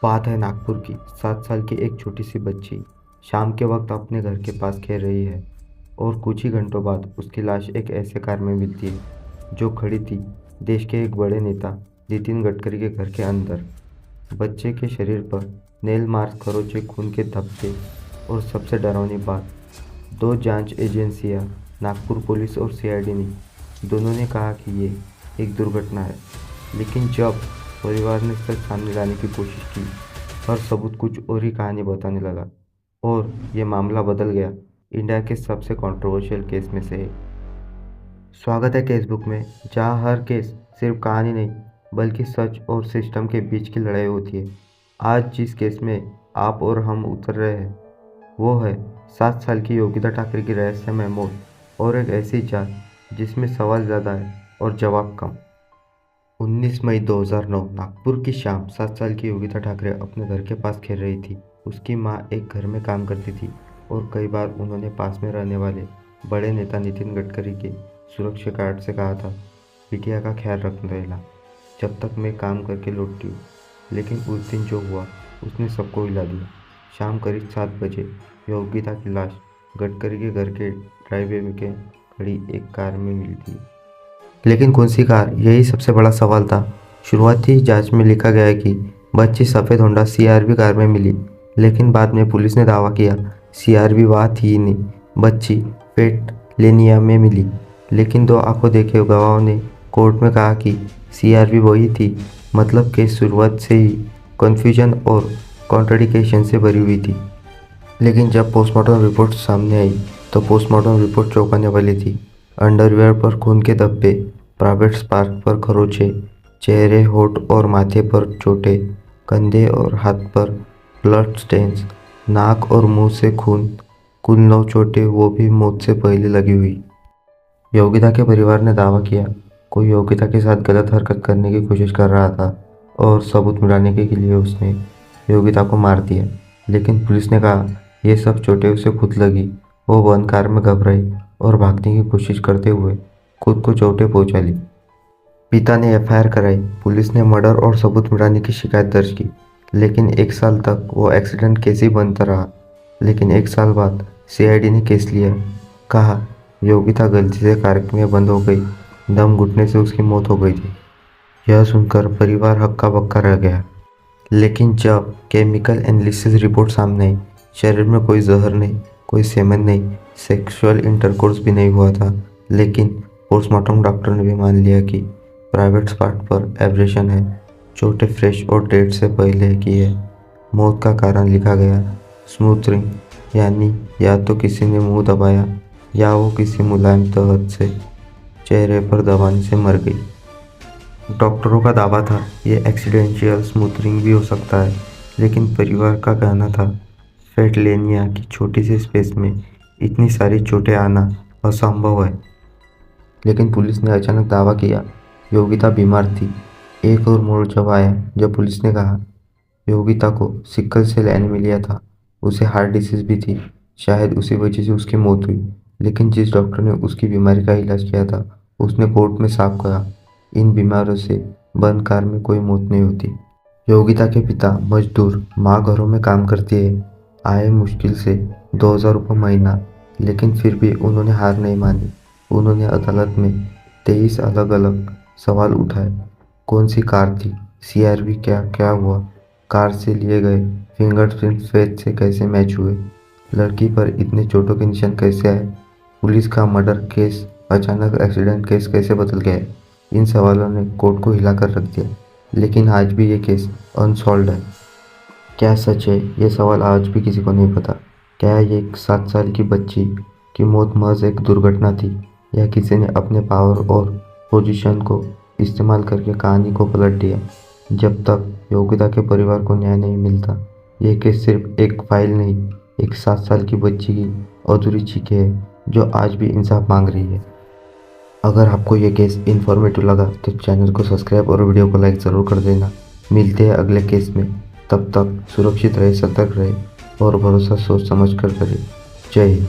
बात है नागपुर की। 7 साल की एक छोटी सी बच्ची शाम के वक्त अपने घर के पास खेल रही है और कुछ ही घंटों बाद उसकी लाश एक ऐसे कार में मिलती है जो खड़ी थी देश के एक बड़े नेता नितिन गडकरी के घर के अंदर। बच्चे के शरीर पर नेल मार्क, खरोंचे, खून के धब्बे और सबसे डरावनी बात, दो जांच एजेंसियां, नागपुर पुलिस और सीआईडी ने दोनों ने कहा कि ये एक दुर्घटना है। लेकिन जब परिवार ने सच सामने लाने की कोशिश की, हर सबूत कुछ और ही कहानी बताने लगा और ये मामला बदल गया इंडिया के सबसे कंट्रोवर्शियल केस में से एक। स्वागत है केस बुक में, जहाँ हर केस सिर्फ कहानी नहीं बल्कि सच और सिस्टम के बीच की लड़ाई होती है। आज जिस केस में आप और हम उतर रहे हैं वो है 7 साल की योगिता ठाकरे की रहस्यमय मौत और एक ऐसी जांच जिसमें सवाल ज़्यादा है और जवाब कम। 19 मई 2009 नागपुर की शाम 7 साल की योगिता ठाकरे अपने घर के पास खेल रही थी। उसकी मां एक घर में काम करती थी और कई बार उन्होंने पास में रहने वाले बड़े नेता नितिन गडकरी के सुरक्षा गार्ड से कहा था, बिटिया का ख्याल रखना रहना जब तक मैं काम करके लौटती हूँ। लेकिन उस दिन जो हुआ उसने सबको हिला दिया। शाम करीब 7 बजे योगिता की लाश गडकरी के घर के ड्राइववे में खड़ी एक कार में मिली थी। लेकिन कौन सी कार, यही सबसे बड़ा सवाल था। शुरुआती जांच में लिखा गया है कि बच्ची सफ़ेद होंडा सीआरवी कार में मिली, लेकिन बाद में पुलिस ने दावा किया सीआरवी वहाँ थी ही नहीं, बच्ची पेट लेनिया में मिली। लेकिन दो आंखों देखे गवाहों ने कोर्ट में कहा कि सीआरवी वही थी। मतलब केस शुरुआत से ही कन्फ्यूजन और कॉन्ट्रडिक्शन से भरी हुई थी। लेकिन जब पोस्टमार्टम रिपोर्ट सामने आई तो पोस्टमार्टम रिपोर्ट चौंकाने वाली थी। अंडरवियर पर खून के धब्बे, प्राइवेट पार्ट पर खरोंचे, चेहरे, होठ और माथे पर चोटें, कंधे और हाथ पर ब्लड स्टेन्स, नाक और मुंह से खून, कुल 9 चोटें, वो भी मौत से पहले लगी हुई। योगिता के परिवार ने दावा किया कोई योगिता के साथ गलत हरकत करने की कोशिश कर रहा था और सबूत मिटाने के लिए उसने योगिता को मार दिया। लेकिन पुलिस ने कहा ये सब चोटें उसे खुद लगी। वो बंद कार में घबराई और भागने की कोशिश करते हुए खुद को चोटें पहुंचा ली। पिता ने एफआईआर कराई। पुलिस ने मर्डर और सबूत मिटाने की शिकायत दर्ज की। लेकिन 1 साल तक वो एक्सीडेंट केस ही बनता रहा। लेकिन 1 साल बाद सीआईडी ने केस लिया। कहा योगिता गलती से कार में बंद हो गई, दम घुटने से उसकी मौत हो गई थी। यह सुनकर परिवार हक्का बक्का रह गया। लेकिन जब केमिकल एनालिसिस रिपोर्ट सामने आई, शरीर में कोई जहर नहीं, कोई सेमन नहीं, सेक्सुअल इंटरकोर्स भी नहीं हुआ था। लेकिन पोस्टमार्टम डॉक्टर ने भी मान लिया कि प्राइवेट पार्ट पर एब्रेशन है, चोटें फ्रेश और डेट से पहले की है। मौत का कारण लिखा गया स्मूथरिंग, यानी या तो किसी ने मुंह दबाया या वो किसी मुलायम तहत से चेहरे पर दबाने से मर गई। डॉक्टरों का दावा था ये एक्सीडेंशियल स्मूथरिंग भी हो सकता है, लेकिन परिवार का कहना था फेटलेनिया की छोटी सी स्पेस में इतनी सारी चोटें आना असंभव है। लेकिन पुलिस ने अचानक दावा किया योगिता बीमार थी। एक और मोड़ जब आया जब पुलिस ने कहा योगिता को सिकल सेल एनीमिया था, उसे हार्ट डिसीज भी थी, शायद उसी वजह से उसकी मौत हुई। लेकिन जिस डॉक्टर ने उसकी बीमारी का इलाज किया था उसने कोर्ट में साफ कहा इन बीमारियों से बंद कार में कोई मौत नहीं होती। योगिता के पिता मजदूर, माँ घरों में काम करती है, आय मुश्किल से 2000 रुपये महीना। लेकिन फिर भी उन्होंने हार नहीं मानी। उन्होंने अदालत में 23 अलग अलग सवाल उठाए। कौन सी कार थी, सीआरवी क्या क्या हुआ, कार से लिए गए फिंगरप्रिंट फेस से कैसे मैच हुए, लड़की पर इतने चोटों के निशान कैसे आए, पुलिस का मर्डर केस अचानक एक्सीडेंट केस कैसे बदल गया। इन सवालों ने कोर्ट को हिला कर रख दिया। लेकिन आज भी ये केस अनसॉल्व्ड है। क्या सच है, ये सवाल आज भी किसी को नहीं पता। क्या ये 7 साल की बच्ची की मौत महज एक दुर्घटना थी या किसी ने अपने पावर और पोजीशन को इस्तेमाल करके कहानी को पलट दिया। जब तक योगिता के परिवार को न्याय नहीं मिलता ये केस सिर्फ एक फाइल नहीं, एक 7 साल की बच्ची की अधूरी चीखें है जो आज भी इंसाफ मांग रही है। अगर आपको ये केस इन्फॉर्मेटिव लगा तो चैनल को सब्सक्राइब और वीडियो को लाइक ज़रूर कर देना। मिलते हैं अगले केस में, तब तक सुरक्षित रहे, सतर्क रहे और भरोसा सोच समझ कर करें। जय हिंद।